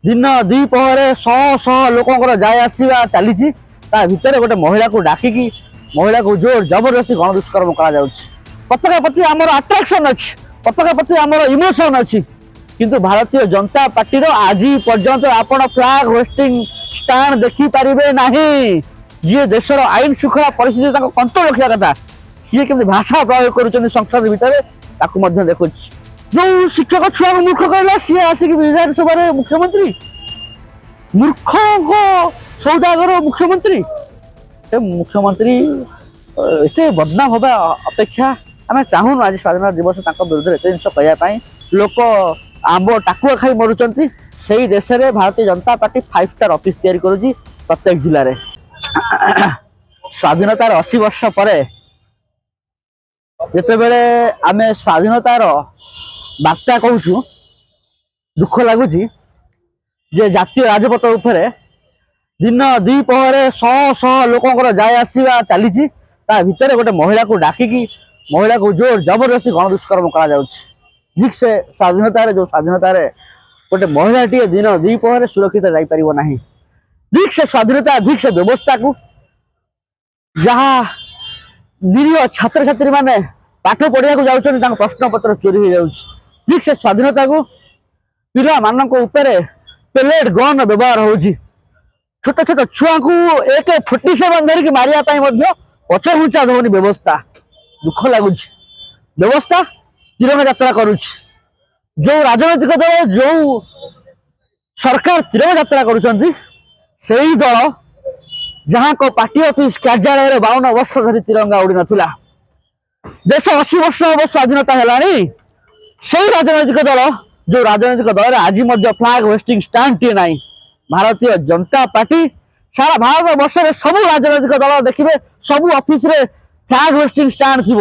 दिन द्विपहर शह शह लोकंर जाए आसवा चली भितर गोटे महिला को डाकिकी महिला को जोर जबरदस्ती गण दुष्कर्म करा पताका प्रति आमर आट्राक्शन अच्छी पताका प्रति आमर इमोशन अच्छी किंतु भारतीय जनता पार्टी आज पर्यंत आपण फ्लैग होस्टिंग स्टैंड देखी पारे ना जी देशर आईन श्रृंखला परिस्थिति कंट्रोल रखा कथा सी केमती भाषा प्रयोग कर संसद भितर देखु जो शिक्षक छुआ को मूर्ख कहला सी आसिक विधानसभा मुख्यमंत्री मूर्ख को सौदागर मुख्यमंत्री मुख्यमंत्री एत बदनाम हवा अपेक्षा आम चाहून आज स्वाधीनता दिवस विरुद्ध एत जिन कहवाई लोक आंब टाकुआ खाई मरुंच से देश में Bharatiya Janata party 5 star office तैयारी करुच्ची प्रत्येक जिले में स्वाधीनतार 80 वर्ष पर जितेबले आम स्वाधीनतार बार्ता कहूँ दुख लगुच जे जातीय राजपथ उपरे दिन द्विपहर शह शह लोकंर जाए आसवा चली भितर गोटे महिला को डाकिकी महिला को जोर जबरदस्ती गण दुष्कर्म करा ठीक से स्वाधीनतार जो स्वाधीनतार गोटे महिलाटी दिन द्विपहर सुरक्षित जापर ना ठीक से स्वाधीनता ठीक से व्यवस्था को जहाँ निरीह छात्र छात्री माने पाठ पढ़िया जाऊँ प्रश्न पत्र चोरी हो जाऊँ ठीक से स्वाधीनता को पिला मानक ऊपर पेलेट गन व्यवहार होची छोट छोट छुआ को AK-47 धरिक मारिया पछ घुंचा दौनी व्यवस्था दुख लगुच व्यवस्था तिरंगा यात्रा करुच जो राजनैतिक दल जो सरकार तिरंगा यात्रा करुछंती सेही दल जहाँ को पार्टी ऑफिस कार्यालय 52 वर्ष धरी तिरंगा उड़ी नथिला देश 80 वर्ष हम स्वाधीनता है से राजनैतिक दल जो राजनैतिक दल आज फ्लैग होस्टिंग स्टैंड टी ना भारतीय जनता पार्टी सारा भारत वर्ष में सब राजनैतिक दल देखिए सब ऑफिस रे फ्लैग होस्टिंग स्टैंड थी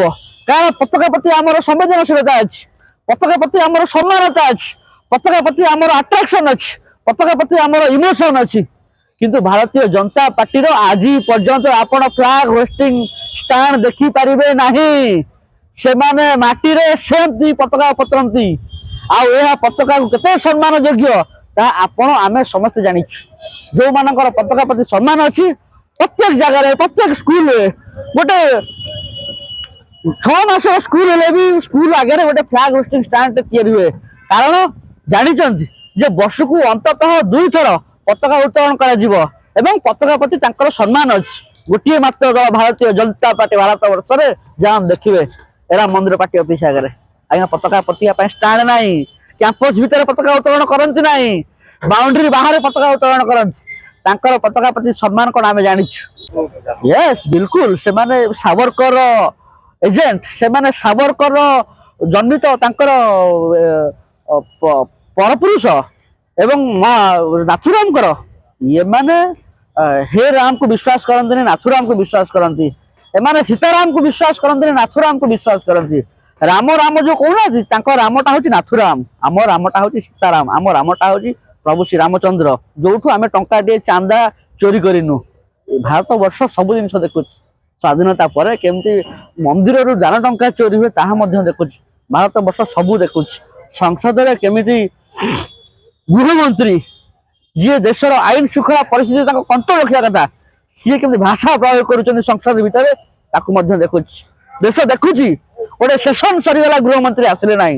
कारण पताका प्रति आमर संवेदनशीलता अच्छी पताका प्रति आमर सम्मानता अच्छी पताका प्रति आमर आट्राक्शन अच्छी पताका प्रति आमर इमोशन अच्छी किंतु भारतीय जनता पार्टी आज पर्यंत आपण फ्लैग होस्टिंग स्टैंड देखी पारे ना से माटी रे सेमती पताका पतरती आ पताका को केते सम्मान योग्य आपण आमे समस्त जानिछु जो मानकर पताका प्रति सम्मान अच्छी प्रत्येक जगह प्रत्येक स्कूल गोटे 6 मास स्कूल भी स्कूल आगे गोटे फ्लैग होस्टिंग स्टैंड तैयारी हुए कारण जानी जे वर्ष को अंततः 2 थर पताका उत्तोलन कर पताका प्रति सम्मान अच्छी गोटे मात्र दल भारतीय जनता पार्टी भारत वर्ष में जहाँ देखिए एरा मंदिर पार्टी ऑफिस आगे आज्ञा पताका प्रति स्टैंड ना कैंपस भितर पताका उत्तोलन करती ना बाउंड्री बाहर पताका उत्तोलन करती पताका प्रति सम्मान कौन आम जानिछु यस बिल्कुल से माने सावरकर एजेंट से माने सावरकर जन्मित तांकर परपुरुष एवं नाथुराम ये माने हे राम को विश्वास करते नाथुराम को विश्वास करती एमाने सीताराम को विश्वास करते नाथुराम को विश्वास करती राम राम जो कहना रामटा हूँ नाथुराम आम रामटा हूँ सीताराम आम रामटा हूँ प्रभु श्री रामचंद्र जो आम टंका टे चांदा चोरी करनु भारत वर्ष सब जिन देखु स्वाधीनता पर केमती मंदिर रु दान टंका चोरी हुए ताहा देखु भारत वर्ष सब देखु संसद में केमिति गृहमंत्री जी देशर आईन श्रृंखला परिस्थिति कंट्रोल रखा कथा सी केमती भाषा प्रयोग कर संसद भितर देखु देश देखु गोटे सेशन सरीगला गृहमंत्री आसिले ना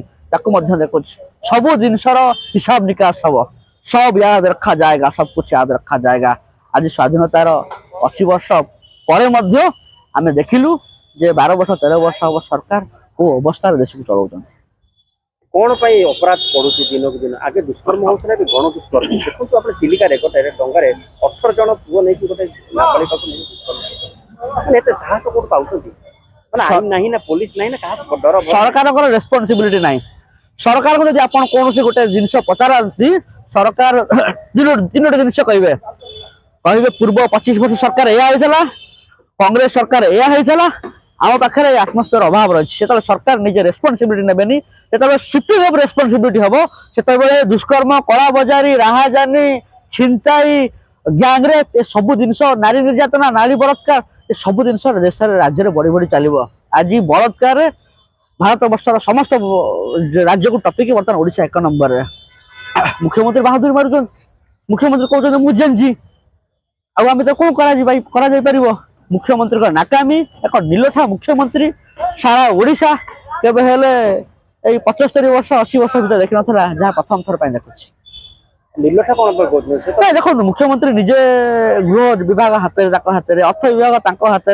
देखु सब जिनसर हिसाब निकास हम सब याद रखा जाएगा सब कुछ याद रखा जाएगा आज स्वाधीनतार 80 वर्ष पर आम देखिलु जे 12 वर्ष 13 वर्ष हम सरकार को अवस्था देश को चलाउछन कौन पाई अपराध पड़ुची दिन को दिन आगे दुष्कर्म होता है गण दुष्कर्म देखो आप चिलिका गोटे डंगार 18 जन पुओ नहीं गोटे नाबालिका को नहीं साहस कौन पाँच ना पुलिस ना डर सरकार रेस्पॉन्सिबिलिटी ना सरकार को जब आप कौन गोटे जिनस पचारती सरकार तीनोटी जिन कहे पूर्व 25 वर्ष सरकार यह कांग्रेस सरकार यह आम पाखे आत्मस्फीयर अभाव रही है सरकार निजे रेस्पॉन्सिबिलिटी नेबेनी जो शिफ्टिंग ऑफ रेस्पॉन्सिबिलिटी हम से दुष्कर्म कला बजारी राहाजानी छिनताई गैंगरेप ये सब जिनस नारी निर्यातना नारी बलात्कार ये सब जिन देश राज्य में बढ़ी बढ़ी चलो आज बलात्कार भारत वर्षर समस्त राज्य को टपिक बर्तमान ओडिशा 1 नंबर मुख्यमंत्री बहादुरी मारुछन मुख्यमंत्री कहते मुझे जानची आम तो कौन कर मुख्यमंत्री नाकामी एक निलठा मुख्यमंत्री सारा ओडिशा केबे हेले 75 वर्ष 80 वर्ष भीतर देखी नथिला जहाँ प्रथम थर देखुଛି निर्लठा कौन पर कहते हैं से तो ना देखो मुख्यमंत्री निजे गृह विभाग हाथ हाथ अर्थ विभाग हाथ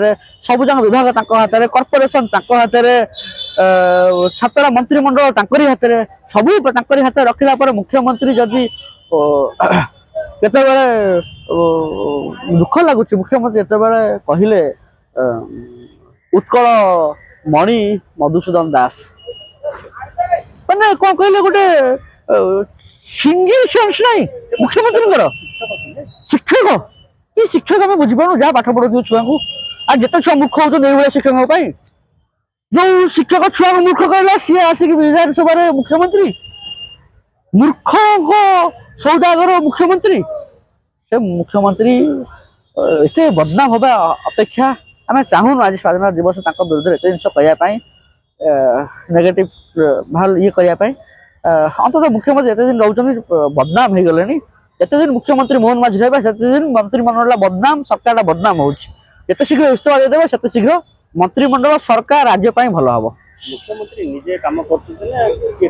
सब जन विभाग हाथ कॉर्पोरेशन हाथ सातटा मंत्रिमंडल हाथ सब हाथ रखला पर मुख्यमंत्री जदि केते दुख लगुच मुख्यमंत्री जिते कहले उत्कल मणि मधुसूदन दास मैंने कौन कहले गोटे सिंगल सेंस नहीं मुख्यमंत्री शिक्षक कि शिक्षक आम बुझीपार जहाँ पाठ पढ़ाऊ छुआ को आज जिते छुआ मूर्ख होती शिक्षक जो शिक्षक छुआ को मूर्ख कहला सी आसिक विधानसभा मुख्यमंत्री मूर्ख सौदागर मुख्यमंत्री से मुख्यमंत्री एत बदनाम हवा अपेक्षा आम चाहून आज स्वाधीनता दिवस विरुद्ध एत जिन कहवाई नेगेटिव भाव ये करने अंततः मुख्यमंत्री एत दिन रोच बदनाम हो गले जिते दिन मुख्यमंत्री मोहन माझी रहा से दिन मंत्रिमंडल बदनाम सरकार बदनाम होते शीघ्र इस्तीफा देदेवे से शीघ्र मंत्रिमंडल सरकार राज्य भल हम मुख्यमंत्री निजे काम कर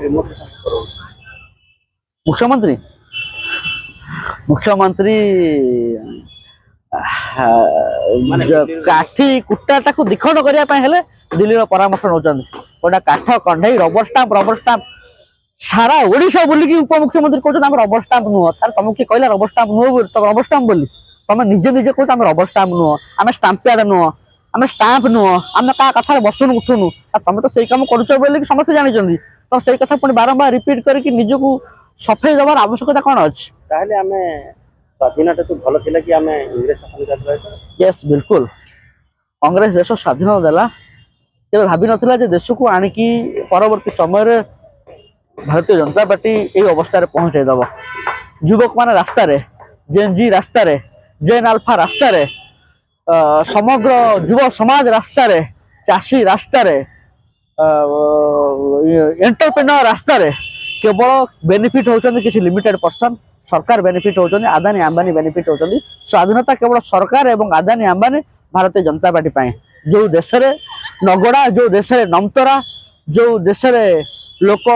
रिमोट मुख्यमंत्री मुख्यमंत्री काठी कुटा को दिखंड करने दिल्ली परामर्श नौ गोटा काठ कंडे रबर स्टाम्प सारा ओडिशा बोलिकी उपमुख्यमंत्री कहते रबर स्टाम्प नुह तुमको किए कहला रबर स्टाम्प नुह तुम रबर स्टाम्प बोली तुम निजे निजे कहते रबर स्टाम्प नुह आम स्टाम्पियार नुह आम स्टाम्प नुह आम क्या कथा बसुन उठुनु तुम तो सही कम कर समस्त जानते तो सही कथा पुणी बारंबार रिपीट करके निजक सफेई दबार आवश्यकता कौन अच्छी ताहले आमे स्वाधीनता तो भल थिला कि आमे इंग्रेज शासन करबे यस बिल्कुल कांग्रेस देश स्वाधीन देला केबे भाबी नथिला जे देश को आनिकी परवर्ती समय भारतीय जनता पार्टी ये अवस्था रे पहुंचाई दब युवक माने रास्ता रे जेएनजी रास्ता रे जेएन अल्फा रास्ता रे समग्र युव समाज रास्ता रे चाषी रास्ता रे एंटरप्रेन्योर रास्ता रे केवल बेनिफिट होचंदी किसी लिमिटेड पर्सन सरकार बेनिफिट होचंदी आदानी अंबानी बेनिफिट होचंदी स्वाधीनता केवल सरकार एवं आदानी अंबानी भारतीय जनता पार्टी पाए जो देश रे नगड़ा जो देश रे नमतरा जो देश रे लोक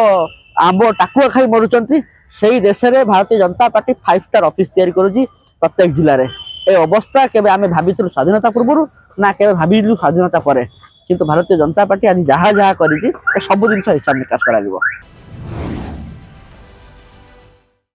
आंब टाकुआ खाई मरुचंती सेही देश रे Bharatiya Janata party 5 star office तैयारी करूची प्रत्येक जिले रे ए अवस्था केबे आमे भाबिथिलु स्वाधीनता पूर्व ना केबे भाबिलु स्वाधीनता परे किंतु भारतीय जनता पार्टी आज जहाँ जहाँ करी सब जिन हिसाब निकास करा